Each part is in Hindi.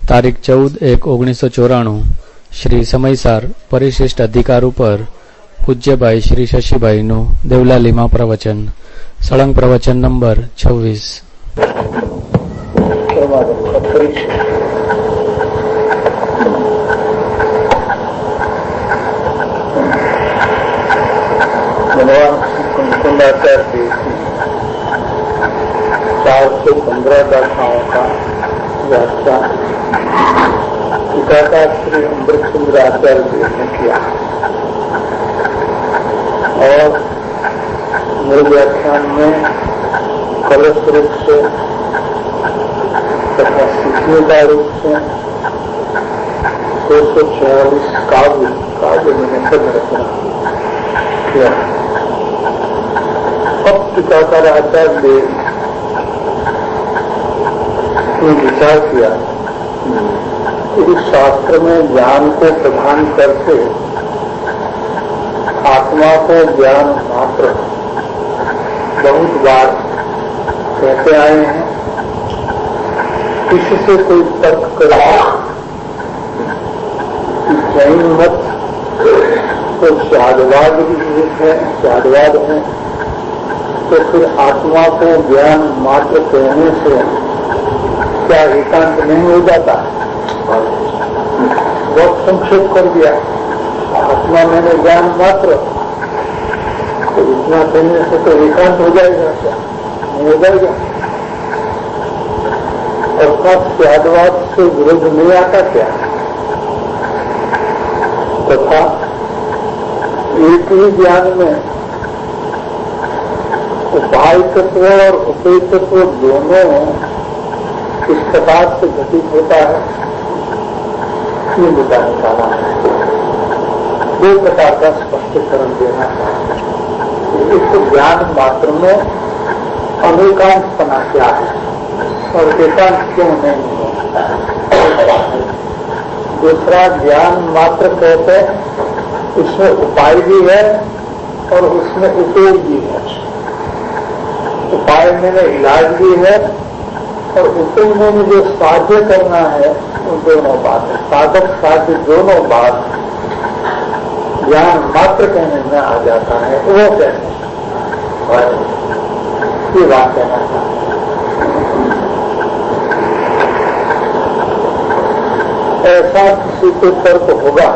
તારીખ 14/1/1994 શ્રી સમયસાર પરિશિષ્ટ અધિકાર ઉપર પૂજ્યભાઈ શ્રી શશીભાઈનું દેવલાલીમાં પ્રવચન. સળંગ પ્રવચન નંબર 26. भगवान कुंकुंडाचार्य की 415 गाथाओं का व्याख्यान टीकाकार श्री अमृत सुंदर आचार्य जी ने किया और मेरे व्याख्यान में कलश रूप से तथा सीखने का रूप से 246 काव्य मैंने सब रचना किया. अब टीकाकार आचार्य ने विचार किया कि इस शास्त्र में ज्ञान को प्रधान करके आत्मा को ज्ञान मात्र बहुत बार कहते आए हैं. इससे कोई तर्क करे कि जैन मत तो शादवाद है, तो फिर आत्मा को ज्ञान मात्र कहने से क्या एकांत नहीं हो जाता? बहुत संक्षेप कर दिया. आत्मा मैंने ज्ञान मात्र, तो इतना कहने से तो एकांत हो जाएगा क्या? नहीं हो जाएगा. अर्थात शादवाद से विरोध नहीं आता क्या? तथा एक ही ज्ञान में उपाय तत्व और उपेय तत्व दोनों किस प्रकार से घटित होता है ये मुद्दा निकाला है. दो प्रकार का स्पष्टीकरण देना है. इस ज्ञान मात्र में अनेकांतपना क्या है और एकांत क्यों नहीं होता है. दूसरा, ज्ञान मात्र कहते उसमें उपाय भी है और उसमें उपयोग भी है. उपाय में इलाज भी है और उपयोग में जो साध्य करना है वो दोनों बात है. साधक साध्य दोनों बात ज्ञान मात्र कहने में आ जाता है. वो कहते हैं ये बात कहना चाहते हैं. ऐसा किसी को तर्क होगा,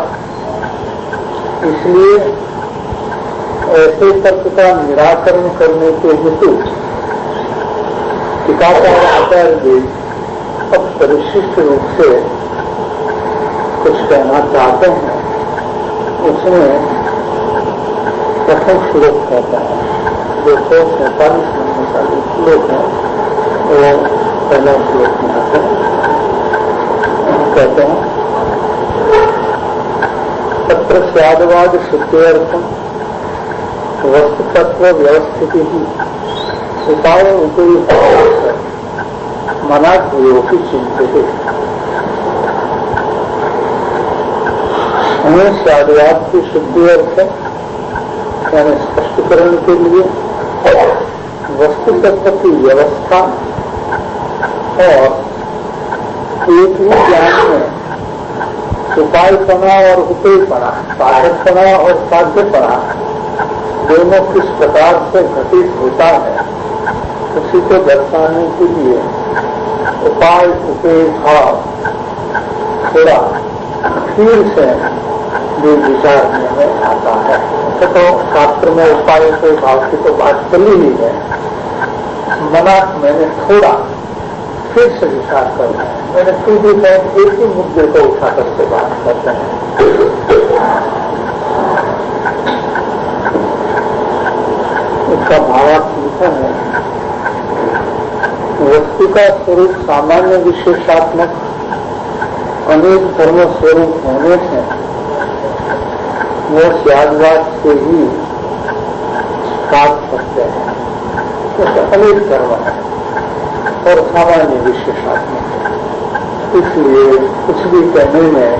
इसलिए ऐसे तर्क का निराकरण करने के हेतु टीकाकार आचार्य जी अब परिशिष्ट रूप से कुछ कहना चाहते हैं. उसमें प्रथम श्लोक कहता है, 247 नंबर का जो श्लोक है वो पहला श्लोक में आते हैं. कहते हैं तत्र स्यादवाद शुद्धेर्थम वस्तु तत्व व्यवस्थिति ही उपाय उपयुक्त मना की चिंतित. हमें स्यादवाद की शुद्धि अर्थ यानी स्पष्टीकरण के लिए वस्तु तत्व की व्यवस्था और एक ही ज्ञान में उपायपना और उपेयपना, साधकपना और साध्यपना दोनों किस प्रकार से घटित होता है उसी को दर्शाने के लिए उपाय उपेय भाव थोड़ा फिर से जो विचारने में आता है. तो शास्त्र में उपाय उपेय भाव की तो बात चली ही है. मना मैंने थोड़ा फिर से विचार करना है. मैंने टू डी टाइम एक ही मुद्दे को उठा करके बात करते हैं. इसका भावार्थ लिखा है, वस्तु का स्वरूप सामान्य विशेषात्मक अनेक धर्म स्वरूप होने से वो स्यादवाद से ही प्राप्त करते हैं. तो अनेक धर्म है और सामान्य विशेषात्मक है. इसलिए कुछ भी कहने में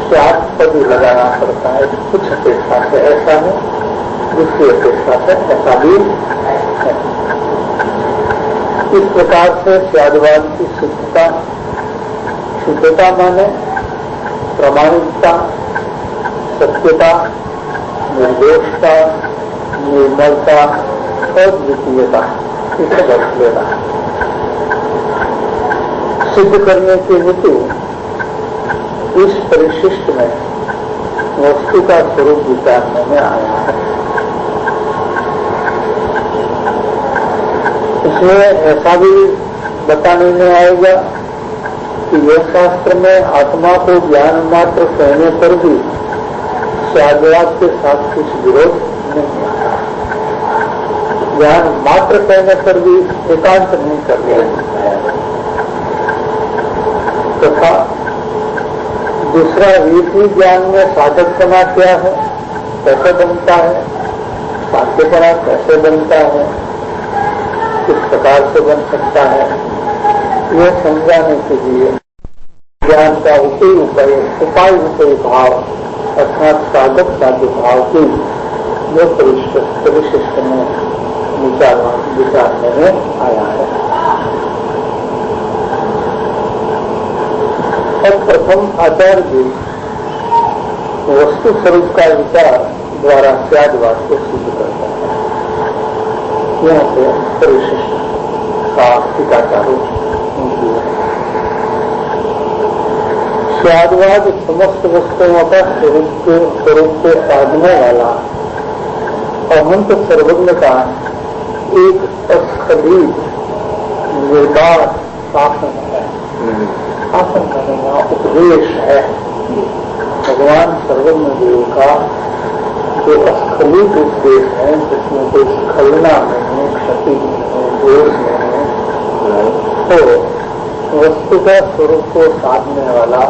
स्वाद पद लगाना पड़ता है. कुछ अपेक्षा से ऐसा है, दूसरी अपेक्षा से ऐसा भी है. इस प्रकार से स्यादवाद की शुद्धता शुद्धता माने प्रामाणिकता, सत्यता, निर्दोषता, निर्मलता और द्वितीयता, इसे अर्थ लेना सिद्ध करने के हेतु इस परिशिष्ट में वस्तु का स्वरूप विचारने में आया है। इसमें ऐसा भी बताने में आएगा कि यह शास्त्र में आत्मा को ज्ञान मात्र कहने पर भी शादवाद के साथ कुछ विरोध नहीं आता। ज्ञान मात्र कहने पर भी एकांत नहीं कर दिया तथा दूसरा एक ही ज्ञान में साधकपना क्या है, कैसे बनता है, साध्यपना कैसे बनता है, किस प्रकार से बन सकता है, यह समझाने के लिए ज्ञान का उपाय भाव अर्थात साधक साध्य भाव की जो परिशिष्ट में विचारने में आया है। और प्रथम आचार्य जी वस्तु स्वरूप का विचार द्वारा त्यागवाद को सिद्ध करते हैं। यहाँ से परिशिष्ट का टीकाचारों त्यागवाद समस्त वस्तुओं का स्वरूप को साधने वाला अहंत सर्वज्ञ का एक अस्खलित निर्बाध शासन है। शासन करना उपदेश है। भगवान सर्वज्ञ देव का जो अस्खलित उपदेश है, जिसमें कोई स्खलना नहीं, क्षति नहीं, दोष नहीं, तो वस्तु का स्वरूप को साधने वाला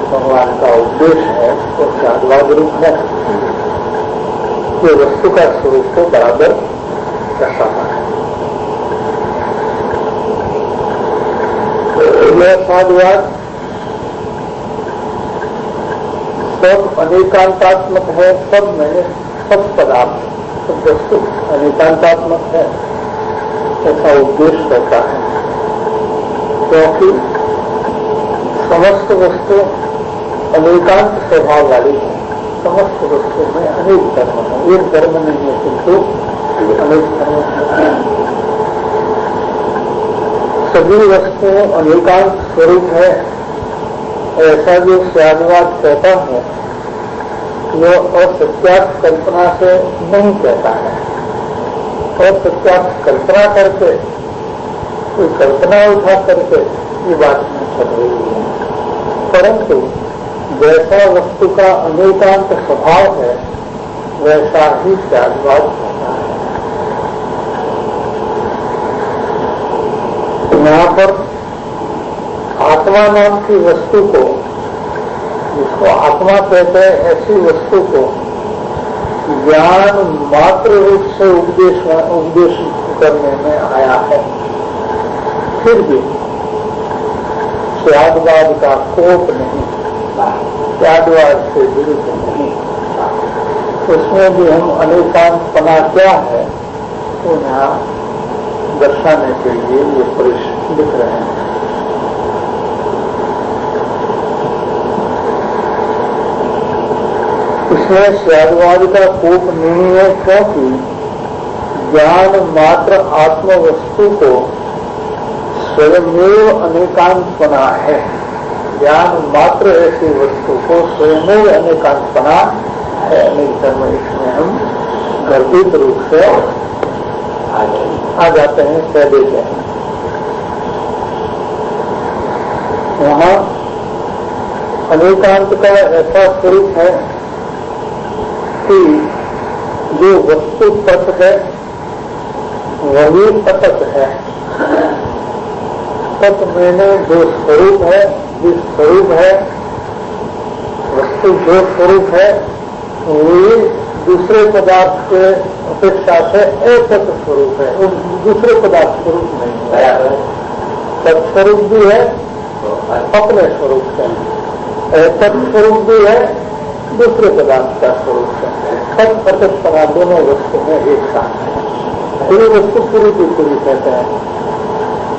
भगवान का उपदेश है वो त्यागवाद रूप है। ये वस्तु का स्वरूप को बराबर दर्शाता है। यह साधवाद सब अनेकांतात्मक है। सब में सब पदार्थ, सब वस्तु अनेकांतात्मक है, ऐसा उपदेश करता है। क्योंकि समस्त वस्तु अनेकांत स्वभाव वाली है। समस्त वस्तु में अनेक धर्म है, एक धर्म नहीं है किंतु अनेक धर्म है। सभी वस्तुओं अनेकांत स्वरूप है, ऐसा जो त्यागवाद कहता है वह असत्यार्थ कल्पना से नहीं कहता है। असत्यार्थ कल्पना करके, कोई कल्पना उठा करके ये बात नहीं चल रही है, परंतु जैसा वस्तु का अनेकांत स्वभाव है वैसा ही त्यागवाद होता है। यहाँ पर आत्मा नाम की वस्तु को, जिसको आत्मा कहते हैं, ऐसी वस्तु को ज्ञान मात्र रूप से उपदेश करने में आया है। फिर भी त्यागवाद का कोप नहीं, त्यागवाद से विरुद्ध नहीं। उसमें भी हम अनेकांतपना क्या है तो यहाँ दर्शाने के लिए ये परिश्रम लिख रहे हैं। इसमें त्यागवाद का कोप नहीं है, क्योंकि ज्ञान मात्र आत्म वस्तु को स्वयमेव अनेकांतपना है। ज्ञान मात्र ऐसी वस्तु को स्वयमेव अनेकांतपना है। अनेक धर्म इसमें हम गर्भित रूप से आ जाते हैं, कह देते हैं। वहाँ अनेकांत का ऐसा स्वरूप है कि जो वस्तु तत्व है वही अतत है। तत्व मैंने जो स्वरूप है, जिस स्वरूप है, वस्तु जो स्वरूप है वही दूसरे पदार्थ के अपेक्षा से अतत स्वरूप है। वो दूसरे पदार्थ स्वरूप नहीं है। तत्स्वरूप भी है अपने स्वरूप से, तत्स्वरूप भी है दूसरे पदार्थ का स्वरूप है। सब अतत्पना दोनों वस्तु में एक साथ है। पूरी वस्तु पूरी की पूरी कहते हैं।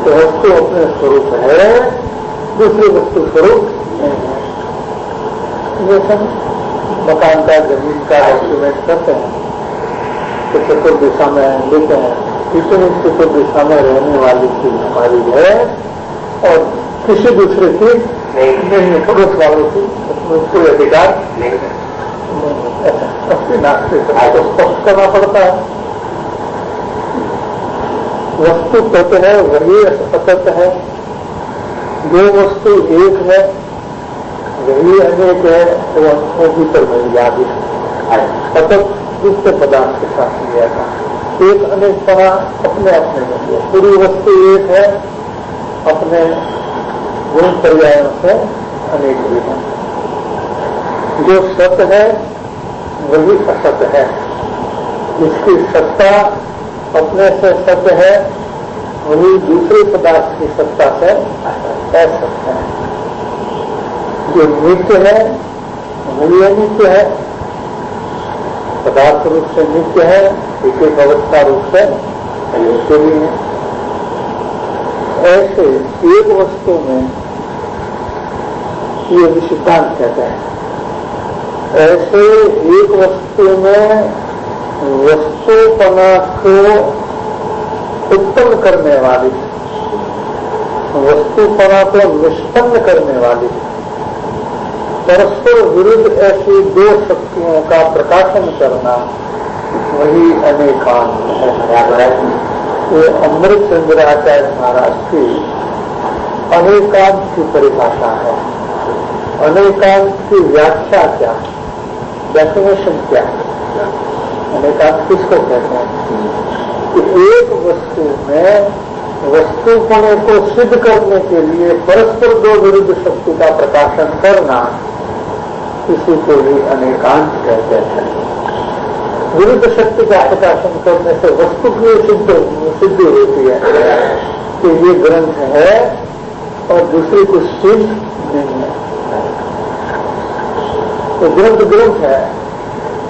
तो वस्तु अपने स्वरूप है दूसरे वस्तु स्वरूप नहीं है। जैसे मकान का, जमीन का एस्टिमेट करते हैं तो चतुर्दिशा में लेते हैं, इतनी चतुर्दिशा में रहने वाली चीज हमारी है और किसी दूसरे की नहीं, पुरुष वालों की उसमें कोई अधिकार नहीं। नास्ते तो स्पष्ट करना पड़ता है। वस्तु तत्व है वही असत है, जो वस्तु एक है वही अनेक है, वो भीतर में याद है। सतत दूसरे पदार्थ के साथ लिया था, एक अनेकपना अपने अपने में है। पूरी वस्तु एक है, अपने गुण पर्यायों से अनेक भी है। जो सत्य है वही असत है, जिसकी सत्ता अपने से सत्य है वही दूसरे पदार्थ की सत्ता से असत्य है। जो नित्य है वही अनित्य है, पदार्थ रूप से नित्य है, एक एक अवस्था रूप से अनित्य भी है। ऐसे एक वस्तु में ये भी सिद्धांत कहते हैं, ऐसे एक वस्तु में वस्तुपना को उत्पन्न करने वाली, वस्तुपना को निष्पन्न करने वाली परस्पर विरुद्ध ऐसी दो शक्तियों का प्रकाशन करना वही अनेकांत है। ये अमृतचंद्राचार्य महाराज की अनेकांत की परिभाषा है। अनेकांत की व्याख्या क्या, डेफिनेशन क्या है? अनेकांत किसको कहते हैं? कि एक वस्तु में वस्तुपने को सिद्ध करने के लिए परस्पर दो विरुद्ध शक्ति का प्रकाशन करना, इसी को भी अनेकांत कहते हैं। विरुद्ध शक्ति का प्रकाशन करने से वस्तु की सिद्धि होती है कि ये ग्रंथ है और दूसरी कुछ चीज नहीं है। तो ग्रंथ ग्रंथ है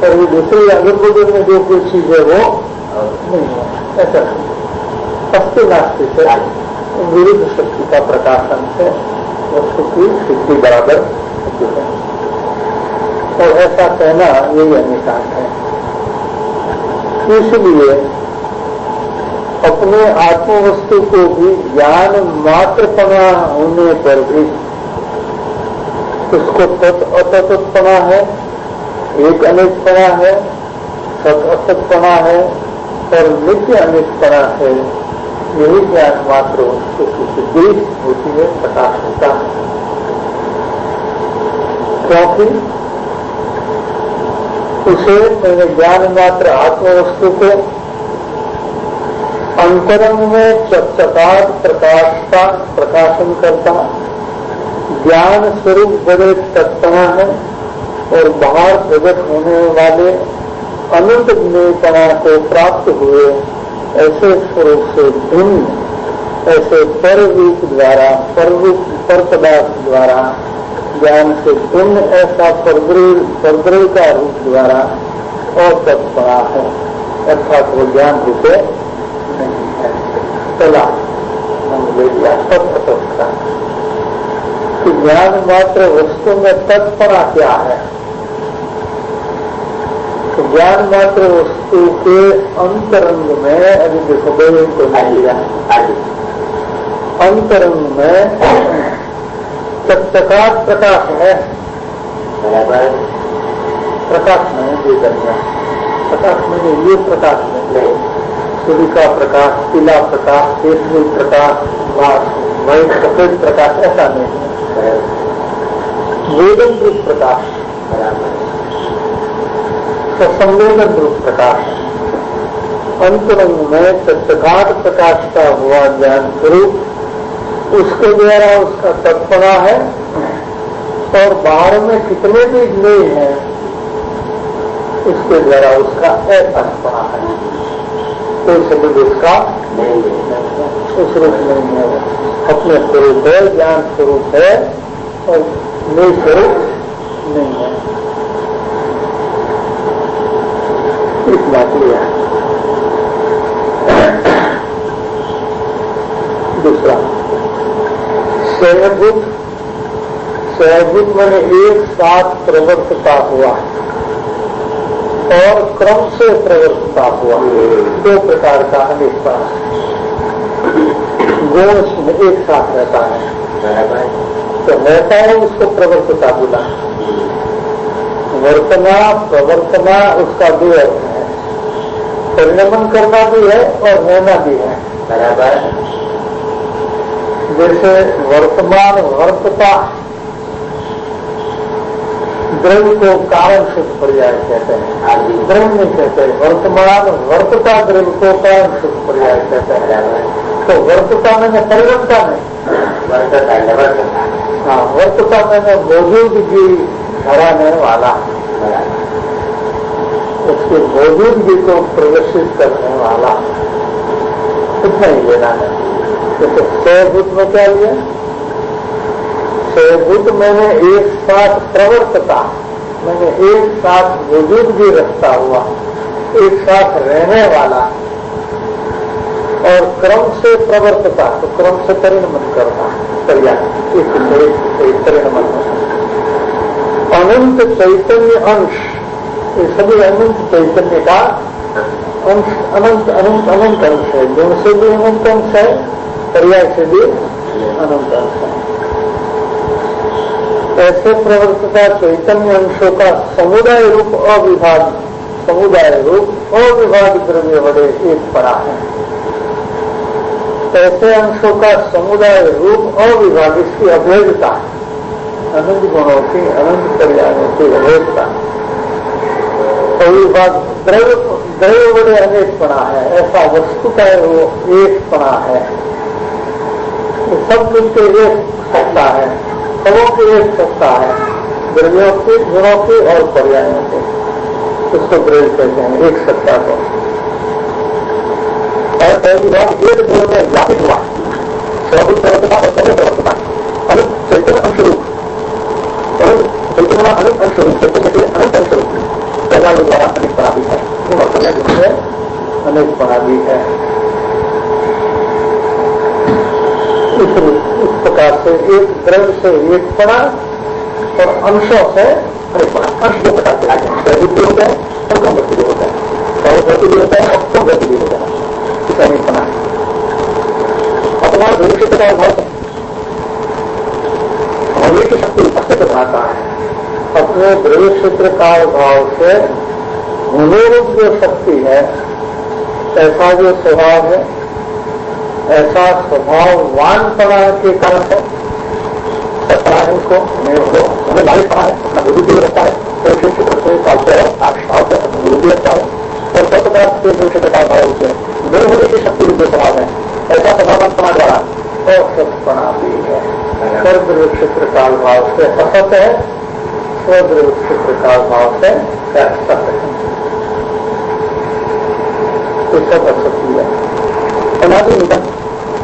और ये दूसरी अगर बगल में जो कोई चीज है वो नहीं है, ऐसा अस्ति नास्ति से विरुद्ध शक्ति का प्रकाशन से वस्तु की सिद्धि बराबर होती है। और ऐसा कहना यही अनेकांत है। इसलिए अपने आत्मवस्तु को भी ज्ञान मात्रपना होने पर भी उसको तत् अतत्पना है, एक अनेकपना है, सत असतपना है और नित्य अनेकपना है। यही ज्ञान मात्र वस्तु की सिद्धि होती है, प्रकाश होता है। क्योंकि उसे मैंने ज्ञान मात्र आत्मवस्तु को अंतरंग में चकचकाट प्रकाश का प्रकाशन करता ज्ञान स्वरूप बड़े तत्पना है और बाहर प्रकट होने वाले अनंत ज्ञेयपना को प्राप्त हुए ऐसे स्वरूप से भिन्न, ऐसे पर रूप द्वारा, पर पदार्थ द्वारा ज्ञान से भिन्न ऐसा परद्रव्य का रूप द्वारा और तत्परा है, अर्थात वो ज्ञान रूपे नहीं है। चला हम ले लिया तत्परा कि ज्ञान मात्र वस्तु में तत्परा क्या है। तो ज्ञान मात्र वस्तु के अंतरंग में, अभी देखो दो को नहीं लिया, अंतरंग में चकचकाट प्रकाश है, प्रकाश नहीं दे करना, प्रकाश नहीं ये प्रकाश नहीं, सूर्य का प्रकाश, पीला प्रकाश, केसरी प्रकाश, व्हाइट सफेद प्रकाश, ऐसा नहीं है। वेदन रूप प्रकाश, संवेदन रूप प्रकाश, अंतरंग में चकचकाट प्रकाश का हुआ ज्ञान स्वरूप, उसके द्वारा उसका तत्परा है और बाहर में कितने भी ज्ञेय हैं उसके द्वारा उसका अतत्परा है। कोई शब्द उसका नहीं है, उस रूप नहीं है, अपने स्वरूप है, ज्ञान स्वरूप है और नई स्वरूप नहीं है। इतना क्लियर। दूसरा सहभूत मैंने एक साथ प्रवर्तता हुआ और क्रम से प्रवर्तता हुआ, दो प्रकार का अनेकता गुण में एक साथ रहता है। तो रहता है उसको प्रवर्तता बोला। वर्तना प्रवर्तना उसका दो अर्थ है, परिणमन करना भी है और रहना भी है। बराबर। जैसे वर्तमान वर्तता द्रव्य को कारण शुद्ध पर्याय कहते हैं, द्रव्य नहीं कहते। वर्तमान वर्तता द्रव्य को कारण शुद्ध पर्याय कहते हैं। तो वर्तता मैंने परिवर्तता नहीं, हाँ वर्तता मैंने मौजूदगी धराने वाला, उसकी मौजूदगी को प्रदर्शित करने वाला, इतना ही लेना है। जैसे सहभूत में क्या लिया? सहभूत मैंने एक साथ प्रवर्तता, मैंने एक साथ मौजूदगी रखता हुआ, एक साथ रहने वाला, और क्रम से प्रवर्तता, तो क्रम से परिणमन करना पर्याय, एक परिणमन। अनंत चैतन्य अंश, ये सभी अनंत चैतन्य का अंश, अनंत अनंत अनंत अंश है। गुण से भी अनंत अंश है, पर्याय से भी अनंत अंश है। ऐसे प्रवर्तता चैतन्य अंशों का समुदाय रूप अविभाग, समुदाय रूप अविभाग द्रव्य बड़े एक पड़ा है। ऐसे अंशों का समुदाय रूप अविभाग, इसकी अभेदता, अनंत गुणों की अनंत पर्यायों की अभेदता, अविभाग द्रव्य बड़े अनेक पड़ा है, ऐसा वस्तु का वो एक पड़ा है। सब मिलकर एक सत्ता है, सबों की एक सत्ता है, द्रव्यों की, गुणों की और पर्यायों की, उसको द्रव्य कहते हैं, एक सत्ता को। और पहली बात एक गुण में व्यापित हुआ, सर्वभूत प्रवर्तता और सर्व प्रवर्तता, अनंत चैतन्य अंशरूप, चैतन्य अनंत अंशरूप, चैतन्य के अनंत अंशरूप, पहला द्वारा अनेक पड़ा भी है, अनेक पड़ा भी है। इस प्रकार से एक द्रव्य से एक पड़ा और अंशों से अनेक पड़ा। अंश दो प्रकार से आए हैं, द्रव्य भी होता है और कम व्यक्ति भी होता है, और व्यक्ति भी होता है और कम व्यक्ति भी होता है, इस अनेक पड़ा। अपना द्रव्य क्षेत्र का अभाव है, हमारे की शक्ति अस्तित्व बनाता है। अपने द्रव्य क्षेत्र का अभाव से मनोरूप जो शक्ति है, ऐसा जो स्वभाव है, ऐसा स्वभाववानपना के कारण है, सत्ता है उसको, हमें लालित पड़ा है, अपना बुद्धि भी रखता है, तो क्षेत्र से कालते है, आक्षाव से अपनी बुद्धि रखता है, और सत्प्रकार के क्षेत्र का भाव उसे नहीं होने की शक्ति जो स्वभाव है, ऐसा स्वभाववानपना द्वारा असतपना भी है। सर्वद्रव्य क्षेत्र काल भाव से असत है, स्वद्रव्य क्षेत्र काल भाव से सत्य है, तो सब असत्य है। अनादि निधन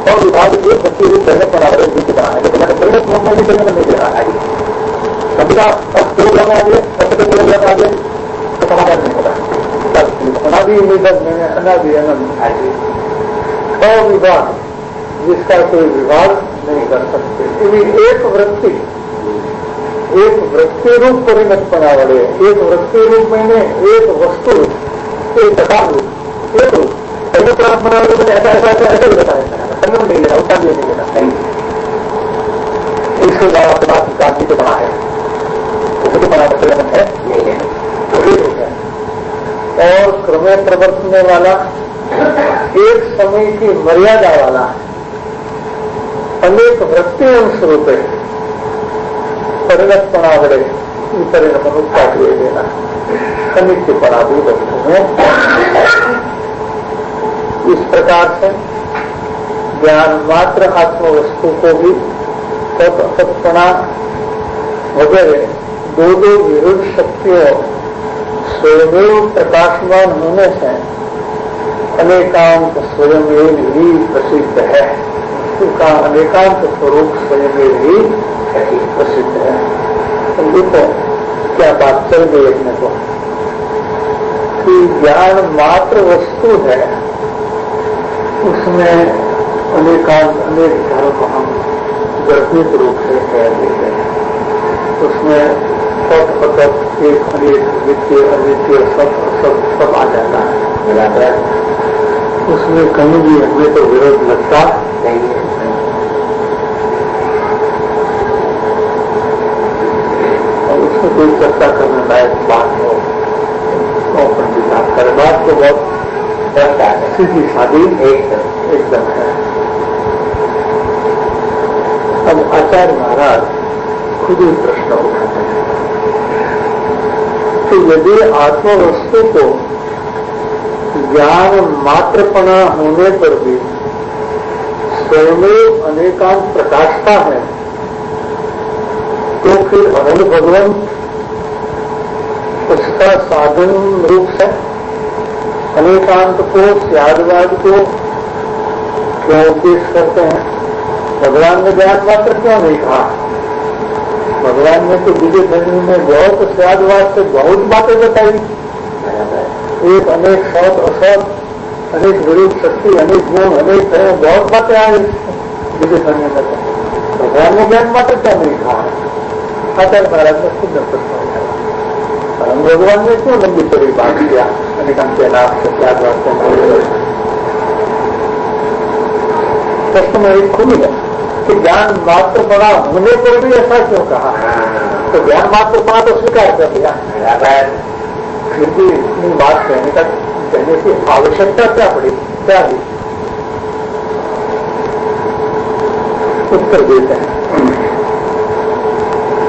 और विभाग एक व्यक्ति रूप परिणत बनाकर जीत बना है, लेकिन परिणत में भी परिणत नहीं दे रहा है। कभी का प्रोग्राम आ गए, प्रोग्राम आ गए तो समाधान नहीं होता। अनादि निधन में अनादि अनंत अविभाग, जिसका कोई विभाग नहीं कर सकते। एक वृत्ति रूप परिणत बना वाले, एक वृत्ति रूप मैंने एक वस्तु, एक प्रकार रूप, एक रूप परिणत बना वाले मैंने ऐसा ऐसा ऐसा ही बताया, संगम नहीं लेना, उसका भी नहीं लेना। इसके द्वारा समाज की क्रांति को बना है, उसको बना परिवर्तन है, नहीं है। और क्रमे प्रवर्तने वाला, एक समय की मर्यादा वाला, अनेक वृत्ति अंश रूपे परिणत पड़ा बड़े परिणमन उसका ले देना, अनित्य पड़ा भी वस्तु में। इस प्रकार से ज्ञान मात्र आत्म वस्तु को भी सत्पणा वगैरह दो दो विरुद्ध शक्तियों स्वयं प्रकाशमान होने से अनेकांत स्वयं ही प्रसिद्ध है, उसका अनेकांत स्वरूप स्वयं ही प्रसिद्ध है। देखो क्या बात चल गई अपने को कि ज्ञान मात्र वस्तु है, उसमें अनेकांत अनेक धर्म हम गर्भित रूप से कह देते हैं। उसमें सब पतक एक अनेक वित्तीय अद्वितीय सब आ जाता है। उसमें कहीं भी हमें तो विरोध लगता नहीं है। और उसमें कोई चर्चा करने लायक बात हो तो पंडित आप कर बात तो बहुत सीधी सादी एकदम है। अब आचार्य महाराज खुद ही प्रश्न उठाते हैं कि यदि आत्मवस्तु को ज्ञान मात्रपना होने पर भी स्वयं अनेकांत प्रकाशता है, तो फिर अनंत भगवान उसका साधन रूप से अनेकांत को त्यागवाद को क्यों उपदेश करते हैं? भगवान ने ज्ञान मात्र क्यों नहीं कहा? भगवान ने तो विजय धर्मी में बहुत त्यागवाद से बहुत बातें बताई। एक अनेक सौत असौत, अनेक विरूप शक्ति, अनेक गुण, अनेक बहुत बातें आई विजय धर्मी में। भगवान ने ज्ञान मात्र क्यों नहीं कहा? आचार्य महाराज ने खुद प्रश्न उठाया, भगवान ने क्यों लंबी चौड़ी बात किया अनेकांत के लाभ से त्यागवाद से? प्रश्न में एक खुली है कि ज्ञान मात्र पड़ा होने पर भी ऐसा क्यों कहा? तो ज्ञान मात्र पड़ा तो स्वीकार कर दिया, फिर भी इतनी बात कहने की आवश्यकता क्या पड़ी? क्या हुई? उत्तर देते हैं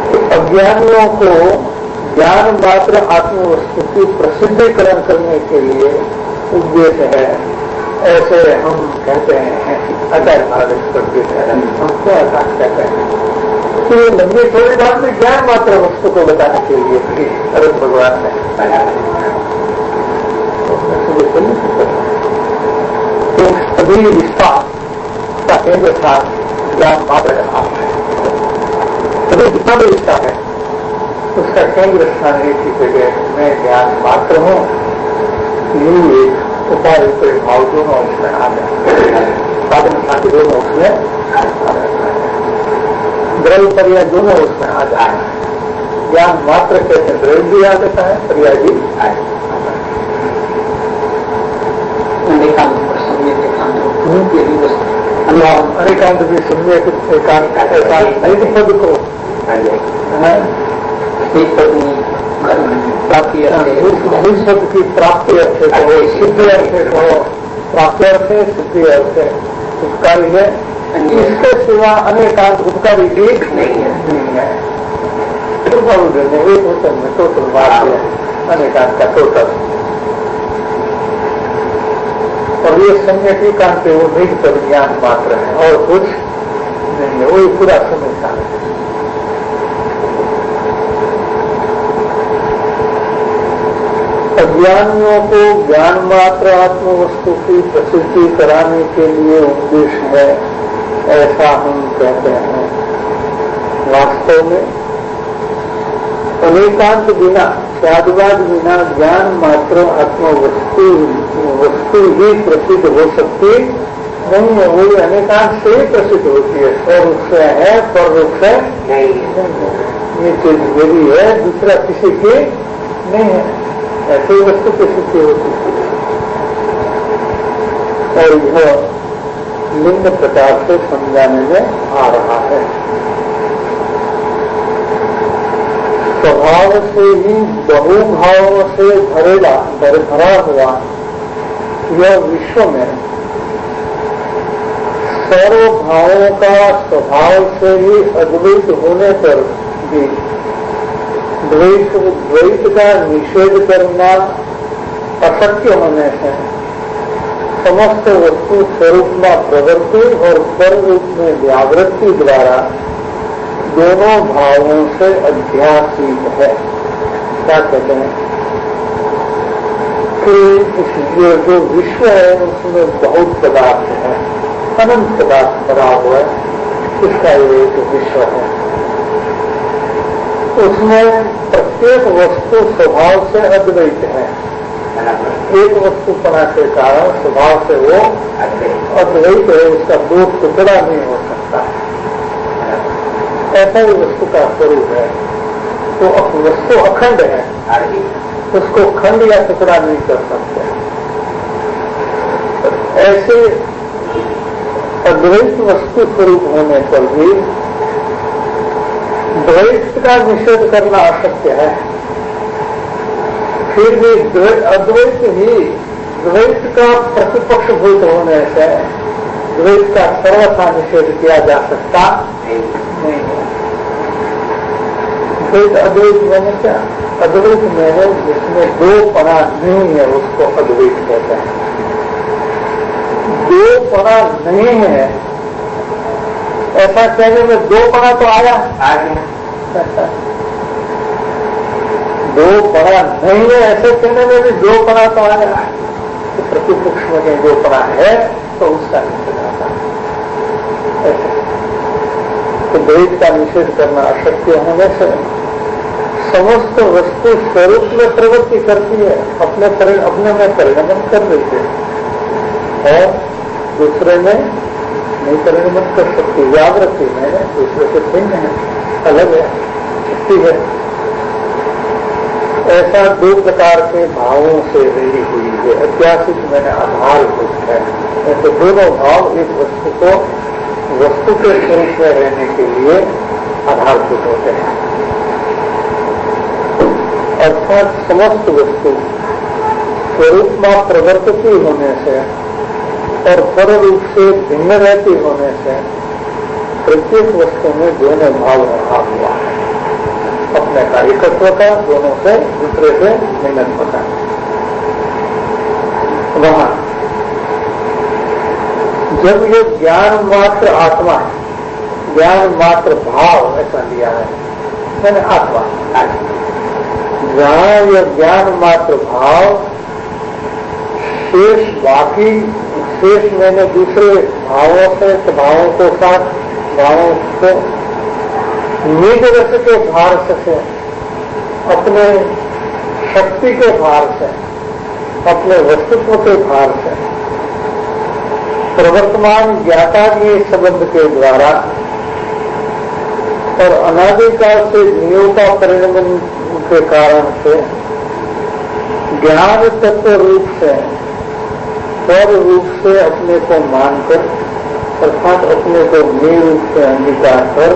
कि अज्ञानियों को ज्ञान मात्र आत्मवस्तु की प्रसिद्धीकरण करने के लिए उद्देश्य है, ऐसे हम कहते हैं। आचार्य महाराज हम क्या कहते हैं कि लंबी थोड़ी बात में ज्ञान मात्र वस्तु को बताने के लिए भी अरब भगवान ने बताया। तो सभी रिश्ता का केंद्र स्थान ज्ञान मात्र रहा है। सभी जितना भी रिश्ता है उसका केंद्र स्थान एक ही जगह मैं ज्ञान मात्र हूँ। यही एक उपाय भाव दोनों उसमें आ जाए, साधन साथी दोनों उसमें द्रव्य पर्याय दोनों उसमें आ जाए। ज्ञान मात्र कहते हैं द्रव्य भी आ जाता है, पर्याय भी अनेकांत भी सुनने एकांत पद को प्राप्ति पद की प्राप्ति अर्थ हो, सिद्धि अर्थ हो, प्राप्ति अर्थ है, सिद्धि अर्थ है, उपकारी है। इसके सिवा अनेकांत उपकारी भी नहीं है। एक होटल में टोटल बात है अनेकांत का टोटल, और ये सम्यक एकांत वो नहीं पर ज्ञान मात्र है और कुछ नहीं है, वही पूरा समझता है। अज्ञानियों को ज्ञान मात्र आत्मवस्तु की प्रसिद्धि कराने के लिए उद्देश्य है, ऐसा हम कहते हैं। वास्तव में अनेकांत बिना, त्यागवाद बिना ज्ञान मात्र आत्मवस्तु ही प्रसिद्ध हो सकती नहीं है। वही अनेकांत से ही प्रसिद्ध होती है, स्वरूप से है, पर रूप से नहीं है। ये चीज मेरी है, दूसरा किसी की नहीं है। ऐसी वस्तु की सिद्धि होती है। और यह निम्न प्रकार से समझाने में आ रहा है। स्वभाव से ही बहुभाव से भरा हुआ यह विश्व में सर्वभावों का स्वभाव से ही अद्वैत होने पर भी द्वैत का निषेध करना अशक्य होने से समस्त वस्तु स्वरूप में प्रवृत्ति और पर रूप में व्यावृत्ति द्वारा दोनों भावों से अध्यासित है। क्या कहते हैं कि ये जो विश्व है उसमें बहुत पदार्थ है, अनंत पदार्थ भरा हुआ है, इसका एक विश्व है। उसमें प्रत्येक वस्तु स्वभाव से अद्वैत है। एक वस्तुपना के कारण स्वभाव से वो अद्वैत है, उसका दो टुकड़ा नहीं हो सकता। ऐसा ही वस्तु का स्वरूप है। तो वस्तु अखंड है, उसको खंड या टुकड़ा नहीं कर सकते। ऐसे अद्वैत वस्तु स्वरूप होने पर भी द्वैत का निषेध करना अशक्य है। फिर भी अद्वैत ही द्वैत का प्रतिपक्षभूत होने से द्वैत का सर्वथा निषेध किया जा सकता नहीं है। द्वैत अद्वैत मैंने क्या? अद्वैत मैंने जिसमें दो पना नहीं है उसको अद्वैत कहते हैं। दो पना नहीं है ऐसा कहने में दो पना तो आया दो पना नहीं है ऐसे कहने में भी दो पना तो आया। तो प्रतिपक्ष में दो पना है तो उसका निषेध आता है। तो द्वैत का निषेध करना अशक्य होने से समस्त वस्तु स्वरूप में प्रवृत्ति करती है, अपने में परिणमन कर देती है और दूसरे में नहीं परिणमन कर सकती। व्यावृत्ति में दूसरे से भिन्न है, अलग है, शक्ति है। ऐसा दो प्रकार के भावों से रही हुई है। ऐतिहासिक मैंने आधारभूत है। ऐसे दोनों भाव एक वस्तु को वस्तु के स्वरूप में रहने के लिए आधारभूत होते हैं। अर्थात समस्त वस्तु स्वरूप में प्रवर्तती होने से और पर रूप से भिन्न रहती होने से प्रत्येक वस्तु में दोनों भाव रहा हुआ है। अपने का एकत्व का, दोनों से दूसरे से भिन्नत्व का। वहां जब ये ज्ञान मात्र आत्मा है, ज्ञान मात्र भाव ऐसा लिया है मैंने आत्मा, जहां यह ज्ञान मात्र भाव शेष बाकी शेष मैंने दूसरे भावों से स्वभावों को साथ भावों को निज रस के भार से अपने शक्ति के भार से अपने वस्तुत्व के भार से प्रवर्तमान ज्ञाता के संबंध के द्वारा और अनादिकाल से नियोग का परिणमन के कारण से ज्ञान तत्व रूप से और रूप से अपने को मानकर अर्थात अपने को निज रूप से अंगीकार कर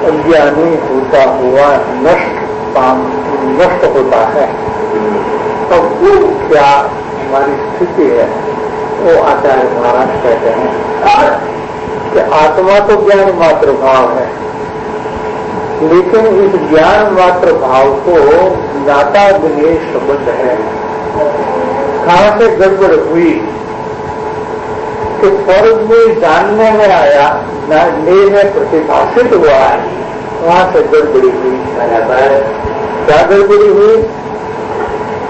अज्ञानी होता हुआ नष्ट होता है। तो वो क्या हमारी स्थिति है वो आचार्य महाराज कहते हैं कि आत्मा तो ज्ञान मात्र भाव है, लेकिन इस ज्ञान मात्र भाव को ज्ञाता विनेश संबंध है। कहां से गड़बड़ हुई कि फर्ज में जानने में आया, ले में प्रतिभाषित हुआ है, वहां से गड़बड़ी हुई। क्या गड़बड़ी हुई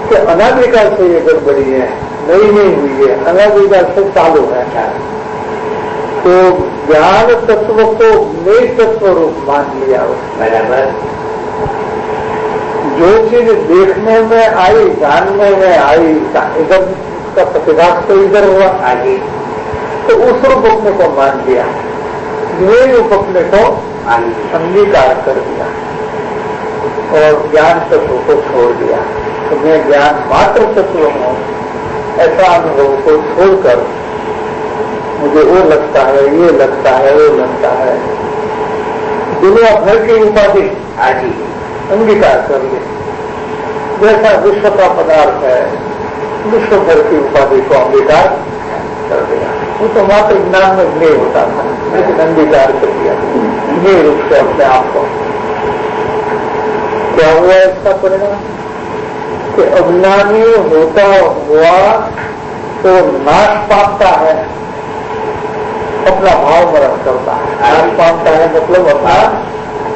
कि अनादिकाल से ये गड़बड़ी है, नहीं हुई है, अनादिकाल से चालू है। तो ज्ञान तत्व को नए तत्व रूप मान लिया उसने। जो चीज देखने में आई, जानने में आई, इधर उसका प्रतिभास तो इधर हुआ आगे, तो उस रूप अपने को मान लिया, ये रूप अपने को अंगीकार कर दिया और ज्ञान तत्व को छोड़ दिया। तो मैं ज्ञान मात्र तत्व हूँ ऐसा अनुभव को छोड़कर मुझे वो लगता है, ये लगता है, वो लगता है, दुनिया भर की उपाधि आदि अंगीकार कर ली। जैसा विश्व का पदार्थ है, विश्व भर की उपाधि को अंगीकार कर दिया। वो तो मात्र ज्ञान में ज्ञेय होता था, लेकिन अंगीकार कर दिया ज्ञेय रूप से अपने आप को। क्या हुआ इसका परिणाम कि अज्ञानी होता हुआ तो नाश पाता है, अपना भाव मरण करता है। नाश पाता है मतलब अपना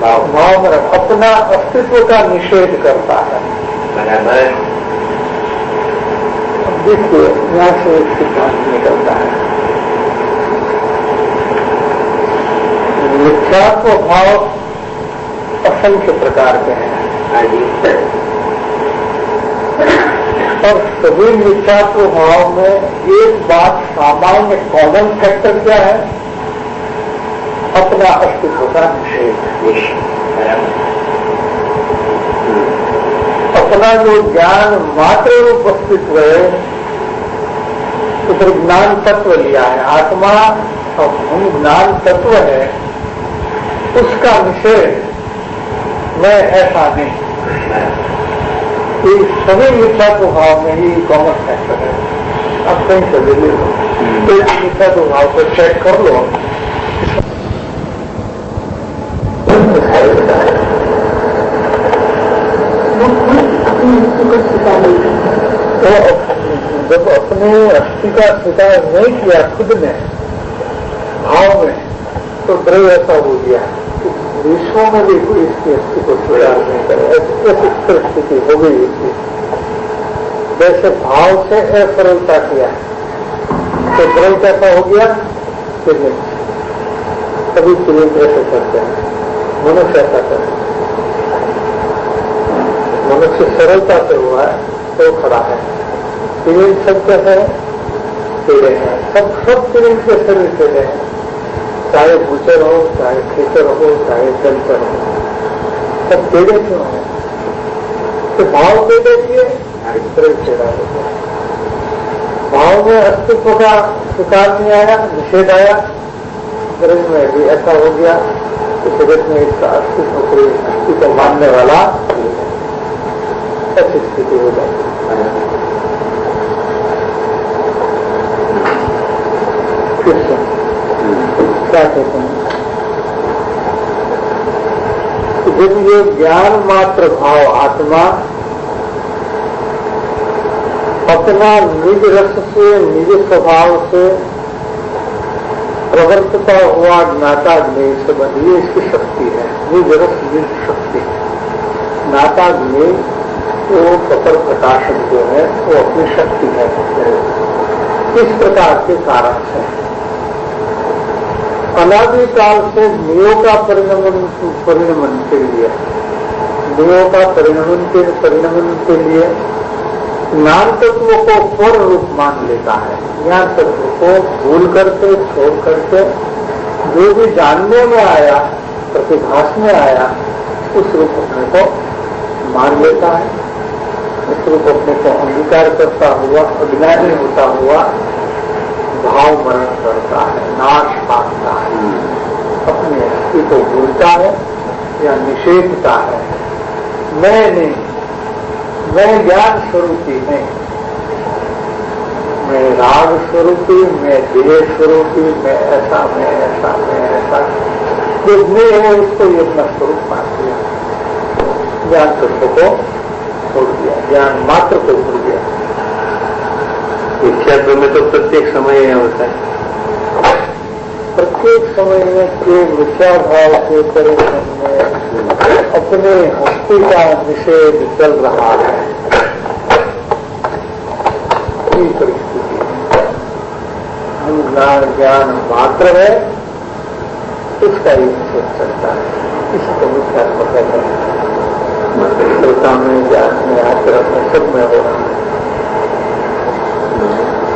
भाव मरण, अपना अस्तित्व का निषेध करता है। अब देखिए यहाँ से एक सिद्धांत निकलता है। मिथ्यात्व भाव असंख्य प्रकार के हैं और सभी मिथ्यात्व भाव में एक बात सामान्य कॉमन फैक्टर क्या है अपना अस्तित्व का निषेध। अपना जो ज्ञान मात्र रूप अस्तित्व है, तो फिर ज्ञान तत्व लिया है। आत्मा और ज्ञान तत्व है, उसका निषेध मैं ऐसा नहीं। ये सभी मिथ्या भाव में ही कॉमन फैक्टर है। अब कहीं से ले लो, तो मिथ्या भाव को चेक कर लो। तो जब अपने अस्थि का स्वीकार नहीं किया खुद ने भाव में, तो द्रव्य ऐसा हो गया कि विश्व में भी कोई इसकी अस्थि को स्वीकार नहीं करे। ऐसी परिस्थिति हो गई थी। जैसे भाव से असरलता किया तो द्रव्य कैसा हो गया, सभी चीजें कैसे करते हैं, मनुष्य ऐसा करते हैं। मनुष्य सरलता से हुआ है तो खड़ा है। तिरिंग सब कैसे है, टेढ़े हैं। सब तिरिंग के शरीर टेढ़े हैं, चाहे भूचर हो, चाहे खेचर हो, चाहे जलचर हो, सब टेढ़े क्यों है? तो भाव टेढ़े किए, टेढ़ा हो गया। भाव में अस्तित्व का स्वीकार नहीं आया, निषेध आया। शरीर में भी ऐसा हो गया कि शरीर में इसका अस्तित्व को मानने वाला ऐसी स्थिति हो जाती है। क्या कहते हैं, जब ये ज्ञान मात्र भाव आत्मा अपना निज रस से, निज स्वभाव से प्रवर्तता हुआ ज्ञाता ज्ञेय से बनी, इसकी शक्ति है। निज रस निज शक्ति, ज्ञाता ज्ञेय वो प्रपर प्रकाशक जो है वो अपनी शक्ति है। इस प्रकार के कारण से अनादिकाल से ज्ञेयों का परिणमन के लिए, ज्ञेयों का परिणमन के लिए ज्ञान तत्व को पूर्ण रूप मान लेता है। ज्ञान तत्व को भूल करके, छोड़ करके जो भी जानने में आया, प्रतिभास में आया, उस रूप अपने को मान लेता है। उस रूप अपने को अंगीकार करता हुआ, अज्ञानी होता हुआ भाव मरण करता है, नाश पाता है, अपने अस्तित्व को भूलता है या निषेधता है। मैं नहीं, मैं ज्ञान स्वरूपी नहीं, मैं राग स्वरूपी, मैं देह स्वरूपी, मैं ऐसा, मैं ऐसा, मैं ऐसा। जो ज्ञेय है उसको ये अपना स्वरूप मान दिया, ज्ञान तत्व को छोड़ दिया, ज्ञान मात्र को भूल दिया। इच्छा में तो प्रत्येक समय होता है, प्रत्येक समय में के मिथ्या भाव के परिणाम में अपने हस्ती का निषेध चल रहा है। ये परिस्थिति हम ज्ञान मात्र है, इसका ही निषेध चलता है। इसी को मिथ्या कहते हैं। श्रोता में, ज्ञान में, आचरण में, सब में हो रहा है।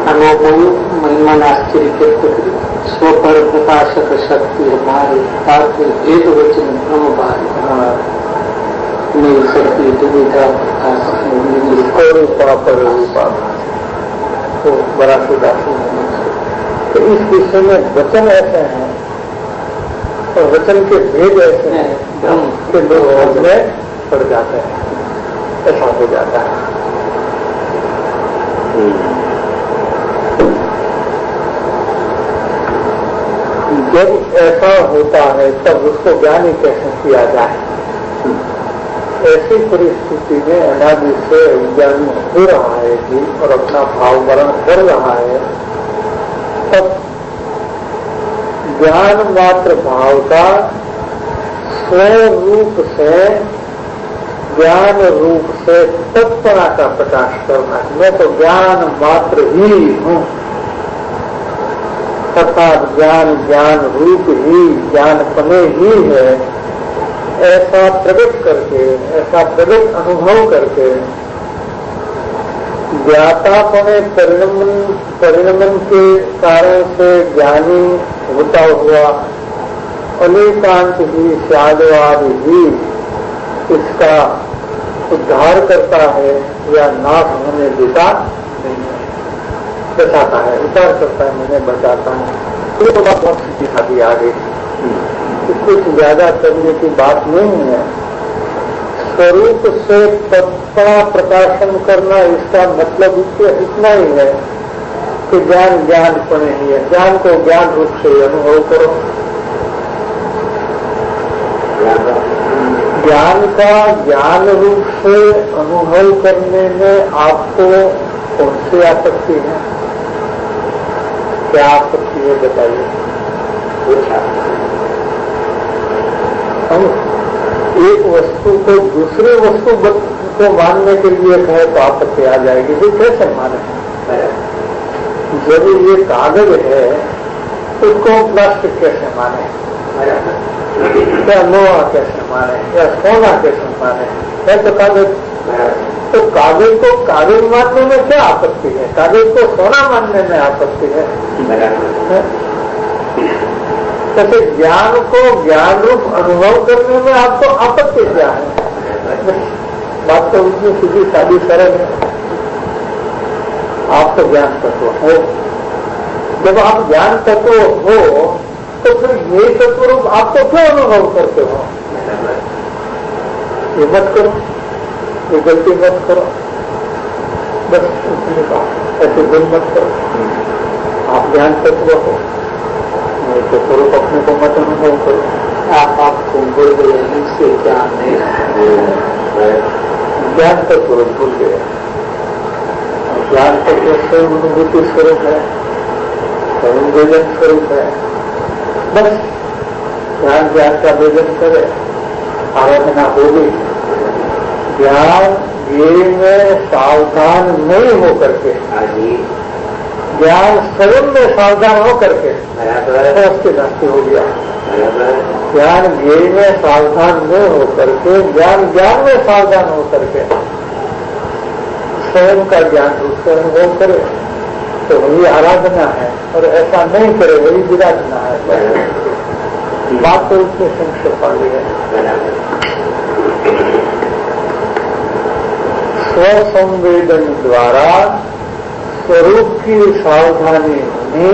महिमान आश्चर्य के स्वपर प्रकाशक शक्ति हमारे तात्पर्य भेद वचन ब्रह्म बारी मेरी शक्ति दुविधा प्रकाश तो बड़ा सुधा। तो इस विषय में वचन ऐसे हैं और वचन के भेद ऐसे हैं कि लोग उसमें पड़ जाते हैं, ऐसा हो जाता है। जब ऐसा होता है तब उसको ज्ञानी कैसे किया जाए। ऐसी परिस्थिति में अनादि से अज्ञानी हो रहा है जी और अपना भाव वर्ण कर रहा है, तब ज्ञान मात्र भाव का स्वरूप से, ज्ञान रूप से तत्परा का प्रकाश करना। मैं तो ज्ञान मात्र ही हूँ, अर्थात ज्ञान ज्ञान रूप ही, ज्ञानपने ही है, ऐसा प्रकट करके, ऐसा प्रकट अनुभव करके ज्ञातापने परिणमन के कारण से ज्ञानी होता हुआ अनेकांत ही स्यादवाद ही इसका उद्धार करता है या नाश होने देता नहीं है, बचाता है, उद्धार करता है, मैंने बचाता है। तो बात बहुत सीधी साधी आ गई, कुछ ज्यादा करने की बात नहीं है। स्वरूप से तत्व प्रकाशन करना, इसका मतलब इतना ही है कि ज्ञान ज्ञानपण ही है। ज्ञान को ज्ञान रूप से अनुभव करो। ज्ञान का ज्ञान रूप से अनुभव करने में आपको कौन सी आपत्ति है? क्या आपत्ति है बताइए। हम एक वस्तु को दूसरे वस्तु को मानने के लिए कहे तो आपत्ति आ जाएगी। ये कैसे माने? जब ये कागज है उसको प्लास्टिक कैसे माने, या लोहा कैसे माने, या सोना कैसे माने? है तो कागज। तो कागज को कागज मानने में क्या आपत्ति है? कागज को सोना मानने में आपत्ति है। तो ज्ञान को ज्ञान रूप अनुभव करने में आपको आपत्ति क्या है? बात तो उतनी सीधी सादी सरल है। आप तो ज्ञान तत्व हो। जब आप ज्ञान तत्व हो तो फिर ये तत्व रूप आपको क्यों अनुभव करते हो? ये मत करो, ये गलती मत करो, बस उतनी बात। ऐसे भूल मत करो। आप ज्ञान तत्व हो, नहीं तो स्वरूप अपने को मत अनुभव करो। आपको भूल गए, इससे ज्ञान नहीं, ज्ञान तत्व भूल गए। ज्ञान तत्व स्वयं अनुभूति स्वरूप है, स्वयं वेदन स्वरूप है। बस ज्ञान ज्ञान का वेदन करे, आराधना होगी। ज्ञान ये में सावधान नहीं हो करके, ज्ञान स्वयं में सावधान हो करके उसकी नष्टि हो गया। ज्ञान ज्ञेय में सावधान नहीं हो करके, ज्ञान ज्ञान में सावधान हो करके स्वयं का ज्ञान रूप से अनुभव करे तो वही आराधना है, और ऐसा नहीं करे वही विराधना है। बात तो उसमें संक्षेप वाली है। स्वसंवेदन द्वारा स्वरूप की सावधानी होनी,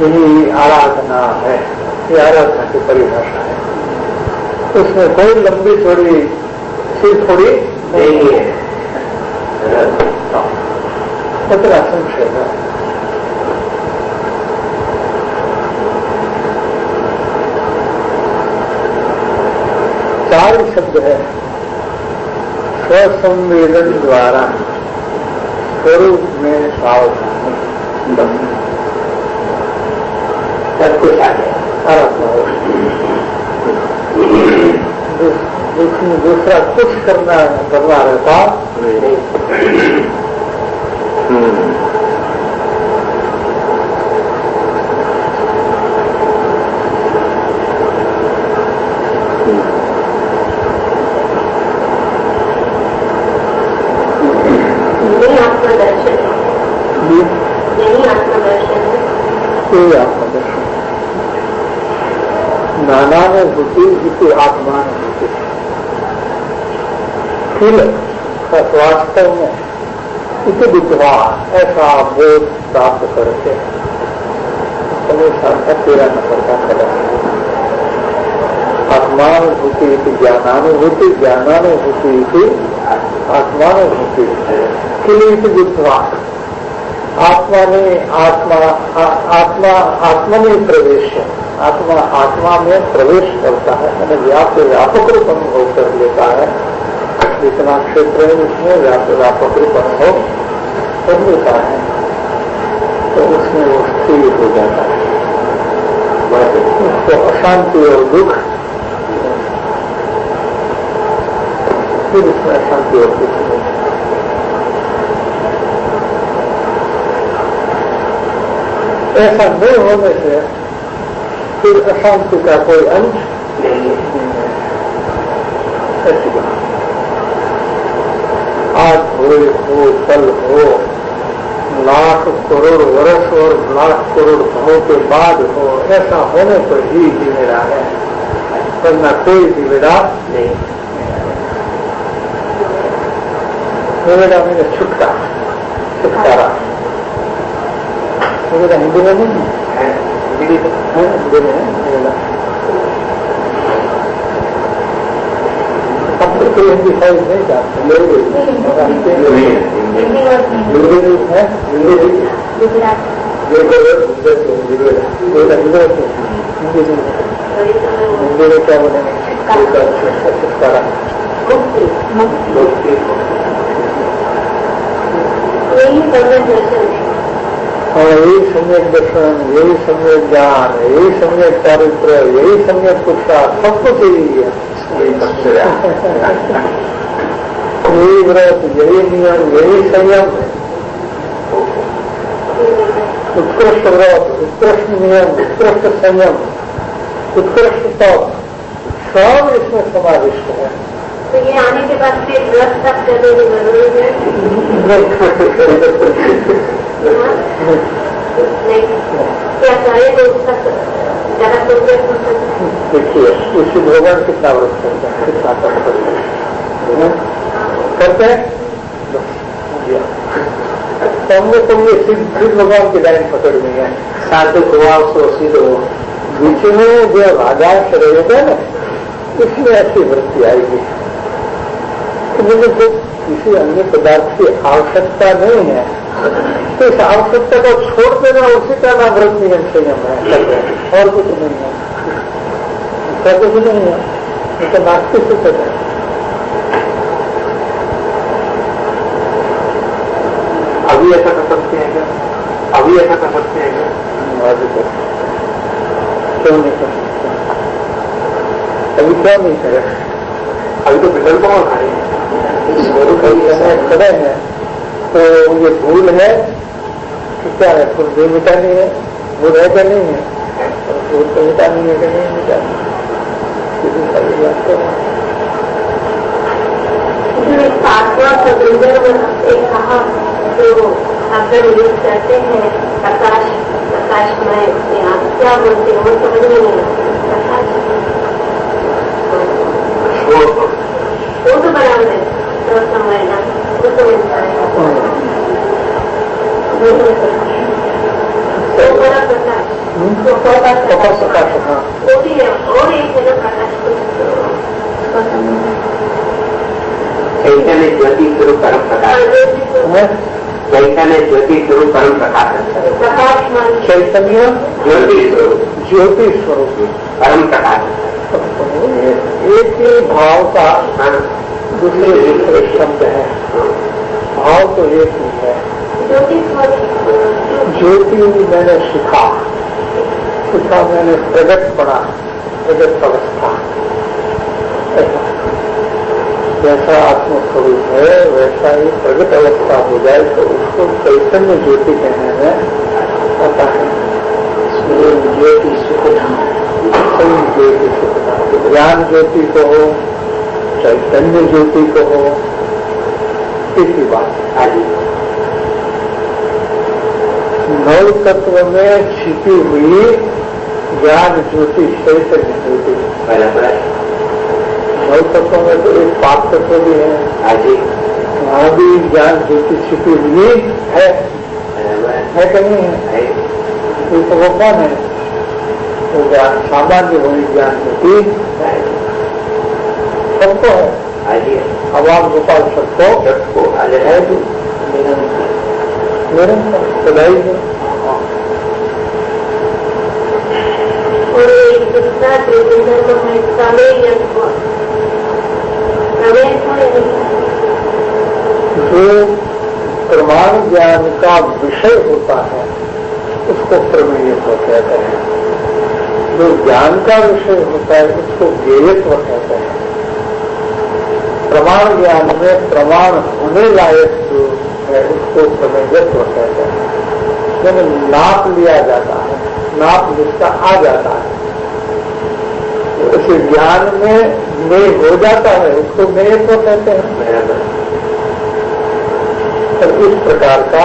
यही आराधना है। ये आराधना की परिभाषा है। उसमें कोई लंबी चौड़ी सिर थोड़ी नहीं है, इतना संक्षेप है। चार शब्द है। स्वसंवेदन द्वारा स्वरूप में सावधानी, सब कुछ आ गया। दूसरा कुछ करना रहता आत्मदर्शन। नानानुभूति इति आत्मानुभूति। फिर वास्तव में इति विद्वा ऐसा बोध प्राप्त करके हमेशा 13 नंबर का कदम है। आत्मानुभूति इति ज्ञानानुभूति, ज्ञानानुभूति इति आत्मानुभूति। किल इति विद्वा, आत्मा में प्रवेश है। आत्मा में प्रवेश करता है, मैंने व्यापक रूप अनुभव कर लेता है। जितना क्षेत्र है उसमें व्यापक रूप अनुभव कर लेता है, तो उसमें वो स्थिर हो जाता है। उसको अशांति और दुख, फिर उसमें अशांति और दुख नहीं। ऐसा नहीं होने से फिर अशांति का कोई अंत नहीं है। ऐसी बात आज हो, कल हो, लाख करोड़ वर्ष और लाख करोड़ भाव के बाद हो, ऐसा होने पर ही जिम्मेदार है, वरना कोई जिम्मेदार नहीं। निवेदा मैंने छुटकारा निवेदा हिंदी में नहीं है, हिंदी में है निवेदा। हम तो कोई हिंदी साइज नहीं जानते, हिंदी में क्या बोलेंगे? छुटकारा, यही सम्यक दर्शन, यही सम्यक ज्ञान, यही सम्यक चारित्र, यही सम्यक पुरुषार्थ, सब कुछ यही है। यही व्रत, यही नियम, यही संयम, उत्कृष्ट व्रत, उत्कृष्ट नियम, उत्कृष्ट संयम, उत्कृष्ट तप, सब इसमें समाविष्ट है। तो ये आने के बाद फिर व्रत तक करने की जरूरत है? नहीं, क्या सारे लोग तक जरा देखिए उसी भगवान कितना व्रत करते हैं, कितना तप करते हैं। हमने तो ये सिद्ध भगवान की लाइन पकड़नी है, साधक हुआ सो सिद्ध हो। बीच में जो आदाश रहेगा ना, इसमें ऐसी वृत्ति आएगी कि मुझे तो किसी अन्य पदार्थ की आवश्यकता नहीं है, तो इस आवश्यकता को छोड़ देना उसी का नाम व्रत नियम संयम है, और कुछ नहीं है, उसका कुछ नहीं है, तो नास्तिक से करना है। अभी ऐसा कर सकते हैं क्या? अभी ऐसा कर सकते हैं क्या? क्यों नहीं कर सकते? अभी क्या नहीं करे? अभी तो विकल्प और खड़े हैं, खड़े हैं, तो ये भूल है कि क्या है? भूल भी मिटानी है, भूल है क्या नहीं है? भूल तो मिटानी है कि नहीं मिटानी? किसी सारी बात तो कहा जो अगर यूज करते हैं प्रकाशमय, आप क्या बोलते हैं वो समझ में नहीं आता। वो तो बराबर है, तो समझना वो तो मिलता है, वो बड़ा प्रकाश, प्रकाश, वो भी है। और एक है ना प्रकाश चैतन्य ज्योति स्वरूप परम प्रकाश, चैतन्य ज्योति स्वरूप परम प्रकाश, चैतन्य ज्योति स्वरूप परम प्रकाश। एक ही भाव का दूसरे दूसरे शब्द है, भाव तो एक ही है। ज्योति मैंने सीखा मैंने प्रगट पड़ा, प्रगट अवस्था। जैसा आत्मस्वरूप है वैसा ही प्रगट अवस्था हो जाए तो उसको चैतन्य ज्योति कहने में आता है। ज्योति सुखधाम, ज्योति सुखधाम, ज्ञान ज्योति को हो, चैतन्य ज्योति को हो, इसी बात आदि नौ तत्व में छिपी हुई ज्ञान ज्योति, चैतन्य ज्योति। नौ तत्वों में तो एक पाप तत्व भी है, वहाँ भी ज्ञान ज्योति छिपी हुई है कि नहीं है? ये तो वो कौन है? तो ज्ञान सामान्य हुई ज्ञान ज्योति सबको है, अवाम गोपाल सबको है भी निरंतर सदाई है। और एक दूसरा जो प्रमाण ज्ञान का विषय होता है उसको प्रमेयत्व कहते हैं, जो ज्ञान का विषय होता है उसको ज्ञेयत्व कहते हैं। प्रमाण ज्ञान में प्रमाण होने लायक जो है उसको प्रमेयत्व कहते हैं, यानी नाप लिया जाता है, नाप जिसका आ जाता है, उस ज्ञान में हो जाता है उसको मेयत्व कहते हैं। तो इस प्रकार का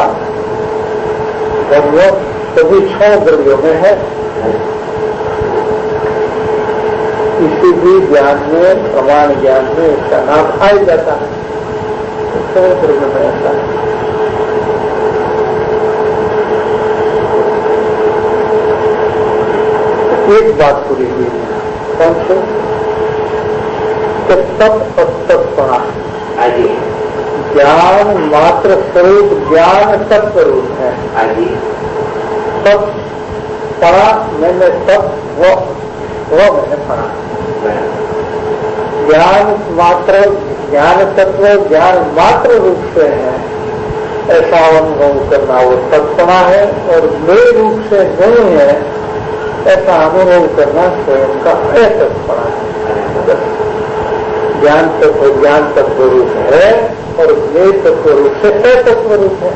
धर्म सभी 6 द्रव्यों में है। किसी भी ज्ञान में, प्रमाण ज्ञान में इसका नाम आ ही जाता है। 6 द्रव्यों में ऐसा है। एक बात पूरी हुई है, कौन से? तप और तत्पणा। ज्ञान मात्र स्वरूप ज्ञान तत्व रूप है। तप पढ़ा मैंने, तप वो मैंने पढ़ा। ज्ञान मात्र, ज्ञान तत्व ज्ञान मात्र रूप से है, ऐसा अनुभव करना वो तत्पणा है। और मेरे रूप से नहीं है ऐसा अनुभव करना स्वयं का अतत्पणा है। ज्ञान तत्व ज्ञान तत्व रूप है और मेरे तत्व रूप से अतत्व रूप है।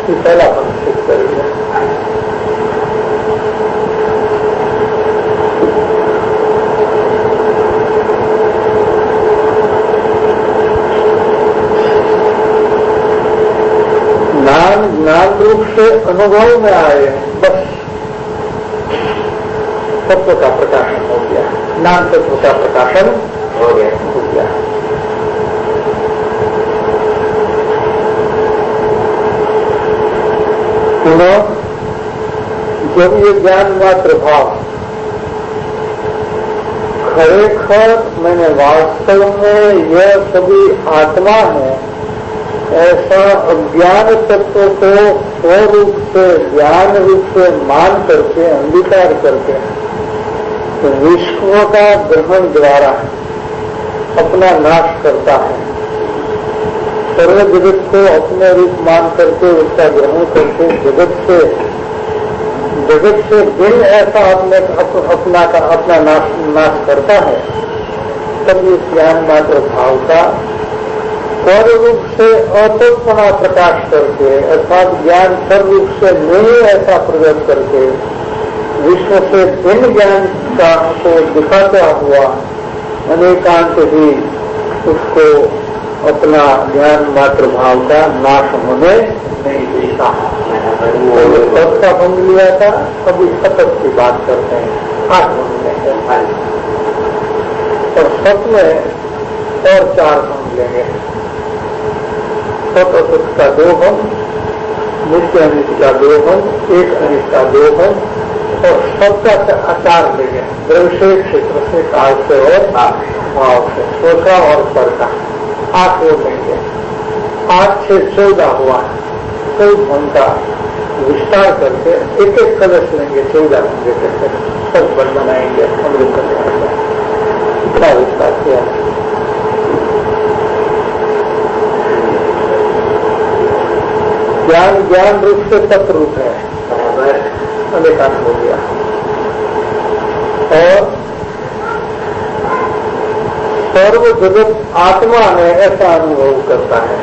ये पहला हम सिद्ध करेंगे। ज्ञान रूप से अनुभव में आए, बस तत्व का प्रकाशन हो गया, ज्ञान तत्व का प्रकाशन हो गया। पुनः जब ये ज्ञान मात्र भाव खरेखर मैंने वास्तव में यह सभी आत्मा है ऐसा अज्ञान तत्व को स्वरूप से ज्ञान रूप से मान करके अंगीकार करके तो विश्व का ग्रहण द्वारा अपना नाश करता है। सर्व जगत को अपने रूप मान करके उसका ग्रहण करके जगत से भिन्न ऐसा अपना नाश करता है। तब इस ज्ञान मात्र भाव का सर्व रूप से अतत्पणा प्रकाश करके अर्थात ज्ञान सर्व रूप से नहीं ऐसा प्रकट करके विश्व से भिन्न ज्ञान का को दिखाता हुआ अनेकांत ही उसको अपना ज्ञान मात्र भाव का नाश होने नहीं देता। सत का भंग लिया था, अभी सतत की बात करते हैं। 8 भंग लेंगे और सत में और 4 भंग लेंगे। सत असत का 2 भंग, नित्य अनित्य का 2 भंग, एक अनित्य का 2 भंग और सबका 4 लेंगे। द्रव्य क्षेत्र से, काल से और भाव से, सोचा और पर का 8 वो लेंगे। 8 से 14 हुआ। 14 भंग का विस्तार करके एक एक कलश लेंगे। 14 भंग करके सब बन बनाएंगे। हम लोग इतना विस्तार किया। ज्ञान रूप से तत्व रूप है, अनेकांत हो गया। और सर्व जगत आत्मा है ऐसा अनुभव करता है।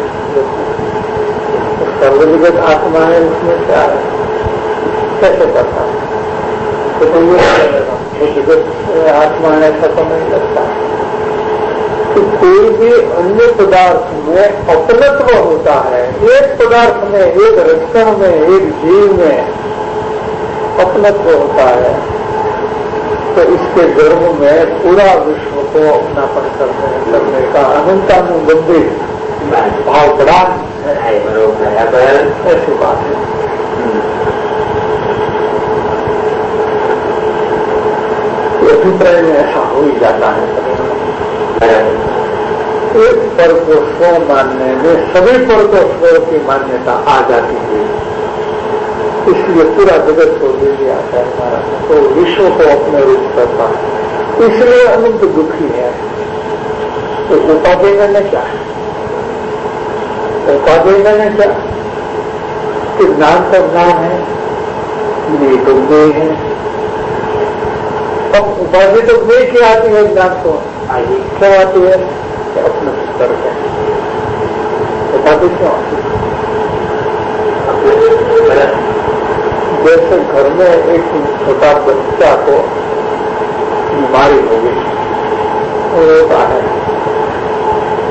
सर्व जगत आत्मा है, उसमें क्या है, कैसे करता है? तो ये जगत आत्मा है ऐसा तो नहीं लगता। तो कोई भी अन्य पदार्थ में अपनत्व होता है। एक पदार्थ में, एक रचना में, एक जीव में अपनत्व होता है। तो इसके गर्भ में पूरा विश्व को अपनापन करने का अनंतानुबंधी भाव बड़ा है। ऐसी बात है। अभिप्राय में ऐसा हो ही जाता है। एक पर को स्व मानने में सभी पर को स्व की मान्यता आ जाती है। इसलिए पूरा जगत को दे दिया है, तो विश्व को अपने रूप करता है। इसलिए अनंत दुखी है। तो उपाधि मैंने क्या है? उपाधि मैंने क्या कि ज्ञान का ज्ञान है, ये तो वे है। अब उपाधि तो वे की आती है, ज्ञान को आगे क्यों आती है? अपने स्तर है। उपाधि क्यों आती है? जैसे घर में एक छोटा बच्चा को बीमारी हो गई, वो रोता है,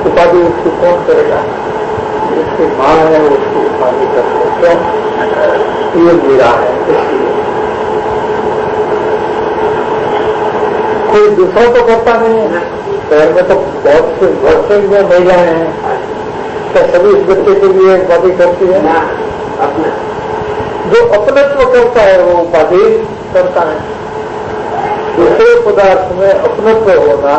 उपाधि उसको कौन करेगा? जिसकी माँ है उसकी उपाधि करते क्यों? ये मीरा है, इसलिए कोई दूसरा तो करता नहीं है। शहर में तो बहुत से वर्षों में महिलाएं हैं, क्या सभी इस बच्चे के लिए उपाधि करती है? अपना जो अपनत्व करता है वो उपाधि करता है। दूसरे पदार्थ में अपनत्व होना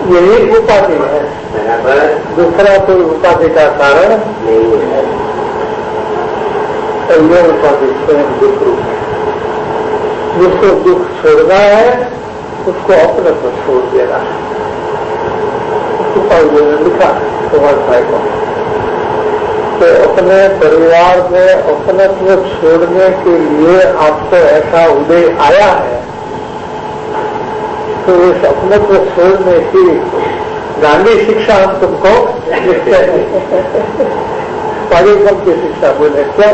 यही उपाधि है, बराबर दूसरा कोई उपाधि का कारण नहीं है। और यह उपाधि स्वयं दुख रूप है। जिसको दुख छोड़ना है उसको अपनत्व छोड़ देना है। उपाधि ने लिखा कुमार भाई को तो अपने परिवार में अपनत्व छोड़ने के लिए आपको ऐसा उदय आया है, तो इस अपनत्व छोड़ने की गांधी शिक्षा हम तुमको लिखते हैं। पारिकम की शिक्षा बोले क्या?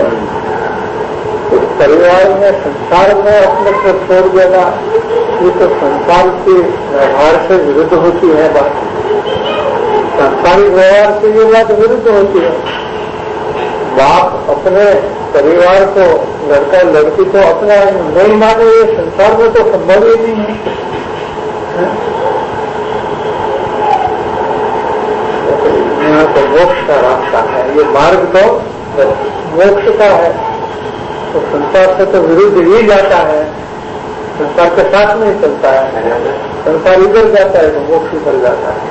इस परिवार में संसार में अपनत्व छोड़ देना, ये तो संसार के व्यवहार से विरुद्ध होती है बात। सांसारिक व्यवहार से ये बात विरुद्ध होती है। बाप अपने परिवार को, लड़का लड़की को अपना नहीं माने, ये संसार में तो संभव ही नहीं है। यहाँ तो मोक्ष का रास्ता है, ये मार्ग तो मोक्ष का है। तो संसार से तो विरुद्ध ही जाता है, संसार के साथ नहीं चलता है। संसार इधर जाता है तो मोक्ष इधर जाता है।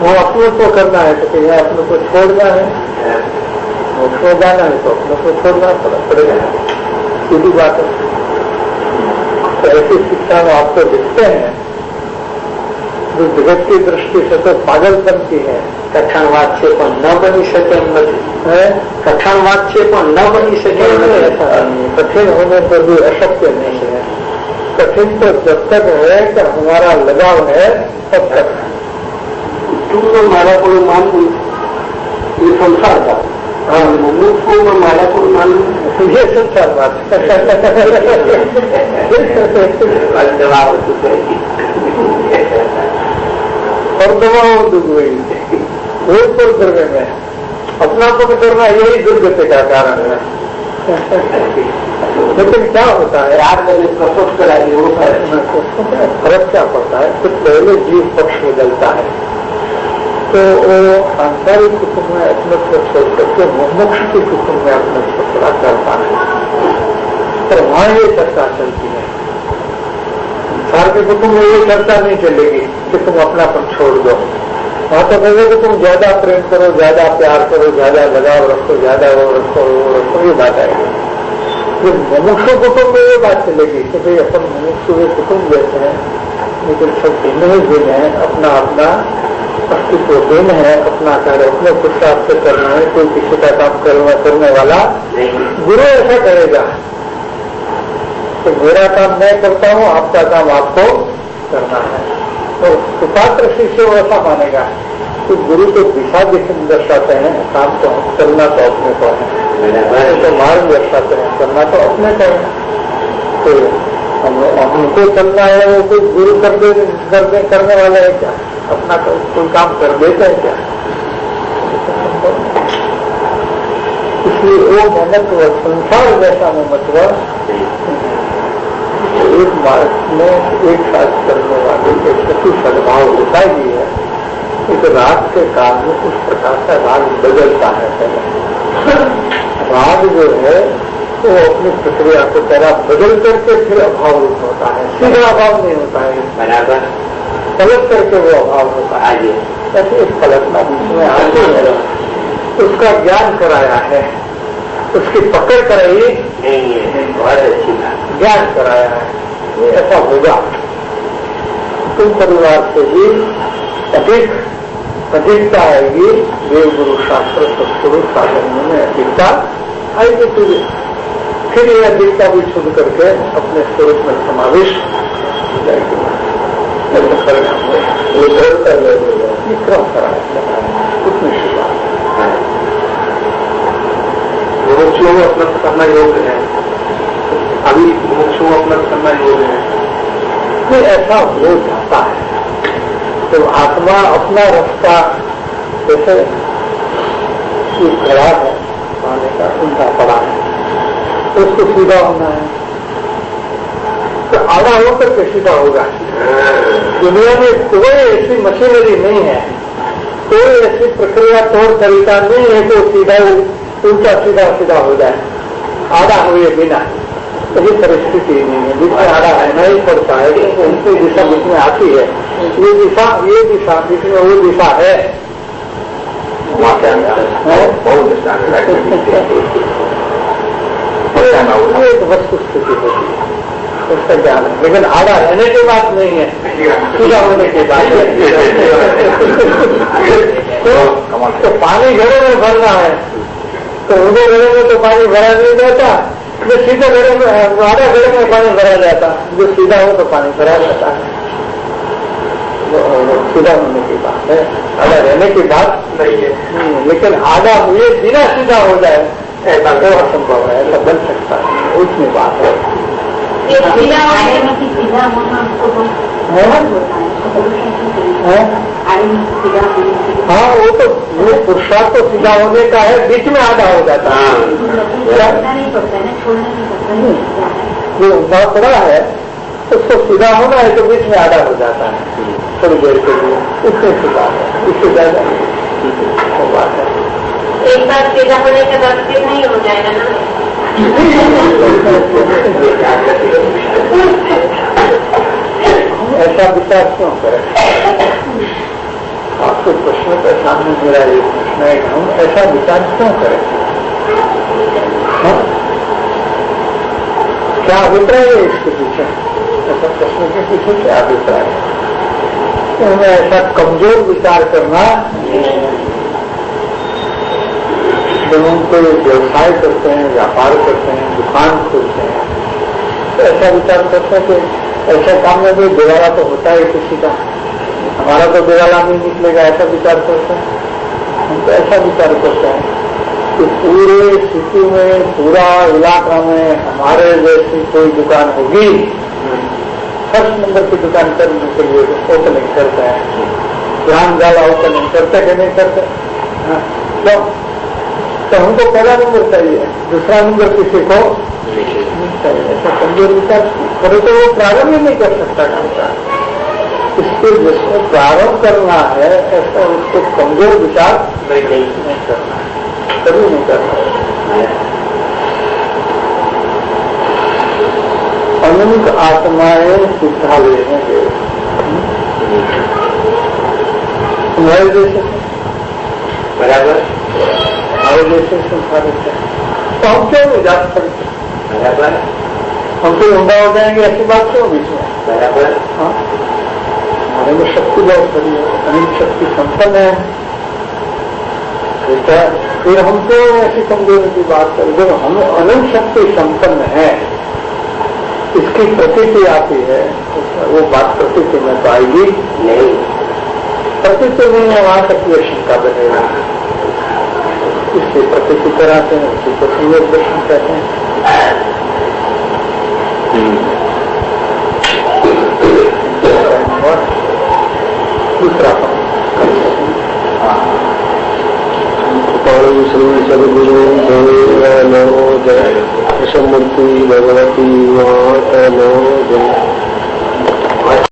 वहाँ अपने को करना है तो यहाँ अपने को छोड़ना है, मोक्ष में जाना है तो अपने को छोड़ना पड़ेगा, सीधी बात है। तो ऐसी शिक्षा में आपको दिखते हैं जो जगत की दृष्टि से तो पागलपन की है। कठिन वाक्य न बनी सके है कठिन वाक्य न बनी सके ऐसा नहीं, कठिन होने पर भी अशक्य नहीं है। कठिन तो जब तक है कि हमारा लगाव है तब तक है। तुमने मारा को मान ये संसार का मुझको मैं मारा को मान ये संसार बात और दबाव दुर्गई पर करने में अपना पद करना यही दुर्गति का कारण है। लेकिन क्या होता है यार मैंने प्रसुत कराई वो फर्क क्या पड़ता है कि पहले जीव पक्ष में जलता है तो वो सांसारिक कुटुंब में अपने को छोड़ करके मोक्ष के कुटुंब में अपने को थोड़ा करता है। पर वहां ये चर्चा चलती है, संसार के कुटुंब में ये चर्चा नहीं चलेगी कि तुम अपनापन छोड़ दो। वहां तो कहे कि तुम ज्यादा प्रेम करो, ज्यादा प्यार करो, ज्यादा लगाव रखो, ज्यादा वो रखो, ये बात आएगी। जो मुमुक्षु कुटुंब में ये बात चलेगी कि भाई अपन मुमुक्षु कुटुंब जैसे हैं, लेकिन सब भिन्न ही भिन्न है, अपना अपना अस्तित्व भिन्न है, अपना कार्य अपने पुरुषार्थ से करना है। कोई किसी का काम करने वाला गुरु ऐसा करेगा तो मेरा काम मैं करता हूँ, आपका काम आपको करना है। तो सुपात्र शिष्य ऐसा मानेगा कि गुरु को दिशा दर्शाते हैं, काम तो करना तो अपने को है, तो मार्ग दर्शाते हैं, करना तो अपने को है। तो हमको चलना है, वो कोई गुरु करने वाला है क्या? अपना कोई काम कर देता है क्या? इसलिए वो महत्व संसार जैसा महत्व एक मार्ग में एक साथ करने वाले एक सही सद्भाव होता ही है। एक राग के काल में उस प्रकार का राग बदलता है। राग जो है वो अपनी प्रक्रिया को पहला बदल करके फिर अभाव रूप होता है, सीधा अभाव नहीं होता है, बराबर पलट करके वो अभाव होता है। ऐसे एक पलटना बीच में आते है, उसका ज्ञान कराया है, उसकी पकड़ कराई नहीं है, बहुत अच्छी बात। ज्ञान कराया है, ये ऐसा होगा। तुम परिवार से भी अधिकता आएगी, देव गुरु शास्त्र सत्सुरु साधन में अधिकता आएगी। फिर ये अधिकता भी छूट करके अपने स्वरूप में समावेश हो जाएगी। क्रम करा कुछ नहीं शिवा मुमुक्षुओं में अपना करना योग्य है, अभी मुमुक्षुओं अपना करना योग्य है। ये ऐसा हो जाता है तो आत्मा अपना रास्ता जैसे ये खड़ा है पानी का उल्टा पड़ा है तो उसको सीधा होना है, तो आधा होकर के सीधा होगा। दुनिया में कोई ऐसी मशीनरी नहीं है, कोई ऐसी प्रक्रिया तौर तरीका नहीं है कि सीधा उल्टा सीधा सीधा हो जाए आधा हुए बिना। कभी परिस्थिति नहीं है, बीच में आधा रहना ही पड़ता है क्योंकि उनकी दिशा बीच में आती है। ये दिशा बीच में वो दिशा है, वस्तु स्थिति होती है उसका ज्ञान है, लेकिन आधा रहने की बात नहीं है, सीधा होने की बात है। तो पानी घड़े में भरना है तो उधर घड़े में तो पानी भरा नहीं जाता, जो सीधे घड़े में आधा घड़े में पानी भरा जाता, जो सीधा हो तो पानी भरा जाता है। सीधा होने की बात है, आधा रहने की बात नहीं है। लेकिन आधा हुए बिना सीधा हो जाए ऐसा तो असंभव है, ऐसा बन सकता है, उसमें बात है। हाँ वो तो वो पुरुषार्थ तो सीधा होने का है, बीच में आधा हो जाता है। जो बहुत बड़ा है उसको सीधा होना है तो बीच में आधा हो जाता है थोड़ी देर के लिए, इससे सी बात है, इससे ज्यादा बात है। एक बार सीधा होने के बाद फिर नहीं हो जाएगा ना। ऐसा विचार क्यों करें? आपके प्रश्न के सामने मेरा ये प्रश्न है, हम ऐसा विचार क्यों करें? क्या अभिप्राय है इसके पीछे? ऐसा प्रश्न के पीछे क्या अभिप्राय है? हमें ऐसा कमजोर विचार करना, जब हम कोई व्यवसाय करते हैं, व्यापार करते हैं, दुकान खोलते हैं, तो ऐसा विचार करते हैं कि ऐसा काम में भी दिवाला तो होता है किसी का, हमारा तो दिवाला नहीं निकलेगा, ऐसा विचार करते हैं। हम तो ऐसा विचार करते हैं कि पूरे सिटी में, पूरा इलाका में हमारे जैसी कोई दुकान होगी, फर्स्ट नंबर की दुकान करने के लिए ओपनिंग करते हैं, ध्यान जाला ओपनिंग करते कि नहीं करते? क्यों? तो हमको पहला नंबर चाहिए, दूसरा नंबर किसी को नहीं चाहिए। ऐसा कमजोर विचार करे तो वो प्रारंभ ही नहीं कर सकता काम का। इसके जिसको प्रारंभ करना है ऐसा उसको कमजोर विचार नहीं करना है, कभी नहीं करना है। अनंत आत्माएं सिद्धा लेंगे तुम्हारे जैसे बराबर, हमारे जैसे संसारित है, तो हम क्यों नहीं जा सकते? बराबर, हम तो उंडा हो जाएंगे, ऐसी बात क्यों बीच में? बराबर, हाँ, हमारे में शक्ति बहुत बड़ी है, अनेक शक्ति संपन्न है, ठीक है। फिर हम क्यों ऐसी कमजोरी की बात करें? जब हम अनंत शक्ति संपन्न है, इसकी प्रतीति आती है, वो बात प्रतीति में तो आएगी नहीं, प्रतीति नहीं है, वहां तक ये शंका बनेगा। इससे प्रतीति कराते हैं, उसी को संयोग दर्शन कहते हैं। दूसरा सदगुरु नमो जय कृष्णमूर्ति भगवती माता नमो जय।